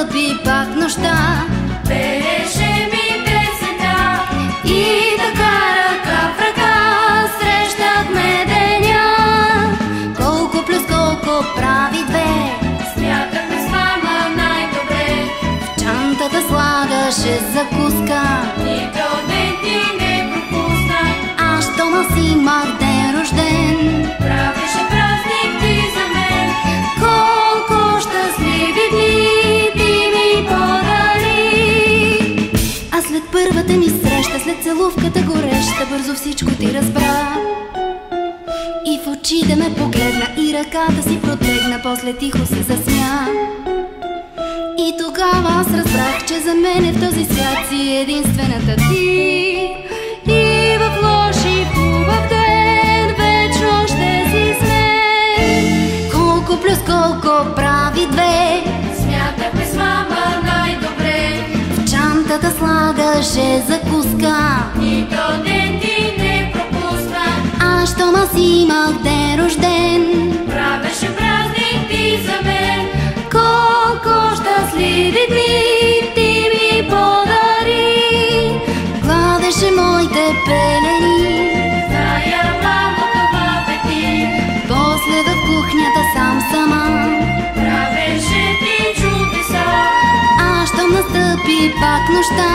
настъпи пак нощта, пееше ми песента и така ръка в ръка срещахме деня. Колко плюс колко прави две, смятахме с мама най-добре. в чантата слагаше закуска, Нито ден ти не пропусна. а щом аз имах ден рожден, Правеше празник ти за мен. колко щастливи дни ти ми подари. А след първата ни среща, след целувката гореща, бързо всичко ти разбра. И в очите ме погледна, и ръката си протегна, после тихо се засмя. И тогава аз разбрах, че за мене в този свят си единствената ти. И в лош и хубав ден вечно ще си с мен. Колко плюс колко прави две, Смятахме с мама най-добре. в чантата слагаше закуска, Нито ден ти не пропусна. а щом аз имах ден рожден, Правеше празник ти за мен. колко щастливи дни ти ми подари. Гладеше моите пелени, Зная, мамо, това бе ти. после в кухнята сама, Правеше ти чудеса. а щом настъпи пак нощта,